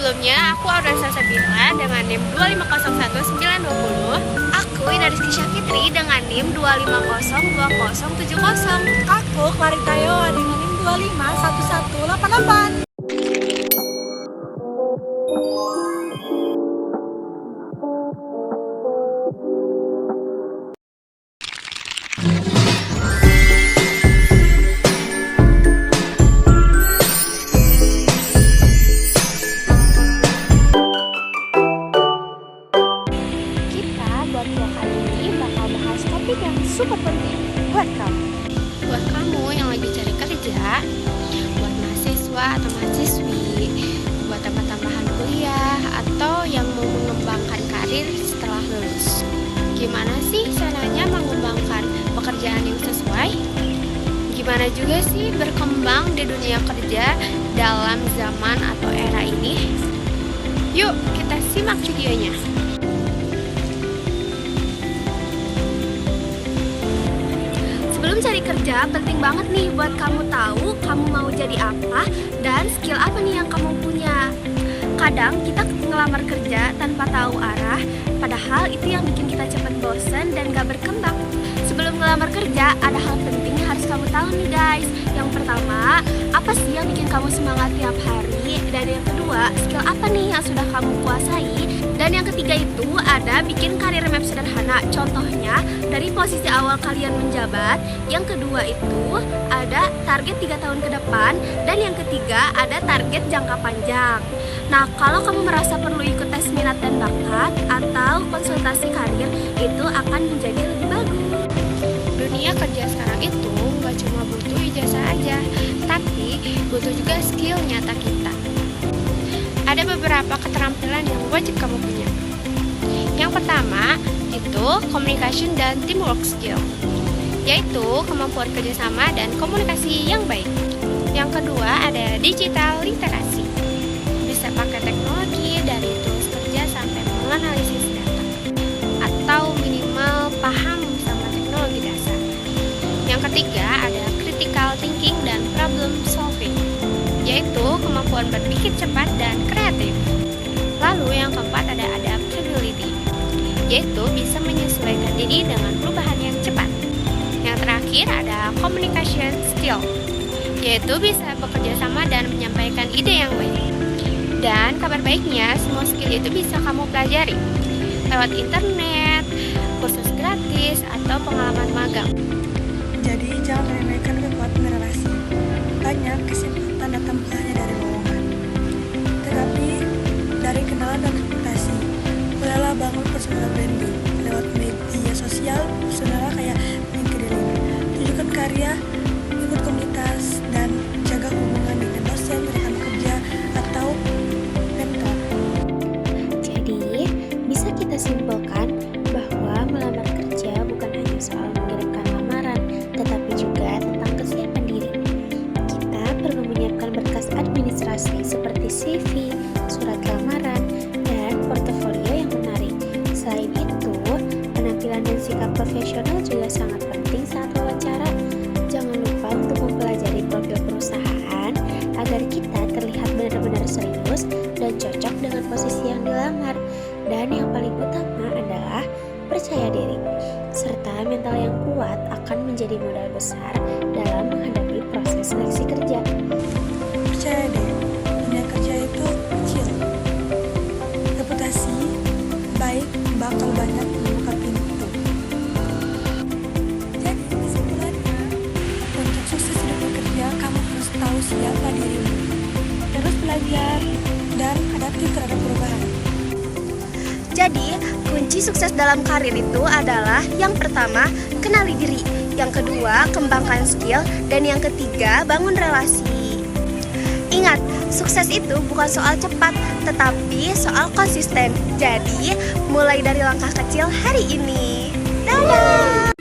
Sebelumnya, aku Aurel Sabila dengan NIM 2501920. Aku Ina Rizky Syafitri dengan NIM 2502070. Aku Clarita Yowa dengan NIM 2511188. Buat vlog kali ini bakal bahas topik yang super penting buat kamu. Buat kamu yang lagi cari kerja, buat mahasiswa atau mahasiswi, buat tambahan kuliah, atau yang mau mengembangkan karir setelah lulus. Gimana sih caranya mengembangkan pekerjaan yang sesuai? Gimana juga sih berkembang di dunia kerja dalam zaman atau era ini? Yuk kita simak videonya. Sebelum cari kerja, penting banget nih buat kamu tahu kamu mau jadi apa dan skill apa nih yang kamu punya. Kadang kita ngelamar kerja tanpa tahu arah, padahal itu yang bikin kita cepat bosen dan gak berkembang. Sebelum ngelamar kerja, ada hal penting yang harus kamu tahu nih guys. Yang pertama, apa sih yang bikin kamu semangat tiap hari? Dan yang kedua, skill apa nih yang sudah kamu kuasai? Dan yang ketiga itu ada bikin karir map sederhana. Contohnya dari posisi awal kalian menjabat. Yang kedua itu ada target 3 tahun ke depan. Dan yang ketiga ada target jangka panjang. Nah, kalau kamu merasa perlu ikut tes minat dan bakat atau konsultasi karir, itu akan menjadi lebih bagus. Dunia kerja sekarang itu gak cuma butuh ijazah aja, tapi butuh juga skill nyata kita. Ada beberapa keterampilan yang wajib kamu punya. Yang pertama itu communication dan teamwork skill, yaitu kemampuan kerjasama dan komunikasi yang baik. Yang kedua ada digital literasi, bisa pakai teknologi dari tools kerja sampai menganalisis data, atau minimal paham sama teknologi dasar. Yang ketiga ada critical thinking dan problem solving, yaitu kemampuan berpikir cepat dan kreatif. Lalu yang keempat ada adaptability, yaitu bisa menyesuaikan diri dengan perubahan yang cepat. Yang terakhir ada communication skill, yaitu bisa bekerja sama dan menyampaikan ide yang baik. Dan kabar baiknya, semua skill itu bisa kamu pelajari lewat internet, kursus gratis, atau pengalaman magang. Jadi jangan meremehkan kekuatan relasi. Banyak kesempatan datang bukan hanya dari lowongan, tetapi dari kenalan dan reputasi. Mulailah bangun personal branding lewat media sosial saudara kayak LinkedIn. Tunjukkan karya, ikut komunitas, dan jaga hubungan dengan dosen, rekan kerja, atau mentor. Jadi, bisa kita simpulkan bahwa melamar kerja bukan hanya soal mengirimkan lamaran, tetapi juga tentang kesiapan diri. Kita perlu menyiapkan berkas administrasi seperti CV, surat lamaran, dan portofolio yang menarik. Selain itu, penampilan dan sikap profesional juga sangat penting saat wawancara. Jangan lupa untuk mempelajari profil perusahaan agar kita terlihat benar-benar serius dan cocok dengan posisi yang dilamar. Dan yang paling utama adalah percaya diri, serta mental yang kuat akan menjadi modal besar dalam menghadapi proses seleksi kerja. Percaya deh, dunia kerja itu kecil. Reputasi baik bakal banyak membuka pintu. Jadi kesimpulannya, untuk sukses di bekerja, kamu harus tahu siapa dirimu, terus belajar, dan adaptif terhadap perubahan. Jadi, kunci sukses dalam karir itu adalah yang pertama, kenali diri. Yang kedua, kembangkan skill. Dan yang ketiga, bangun relasi. Ingat, sukses itu bukan soal cepat, tetapi soal konsisten. Jadi, mulai dari langkah kecil hari ini. Dadah!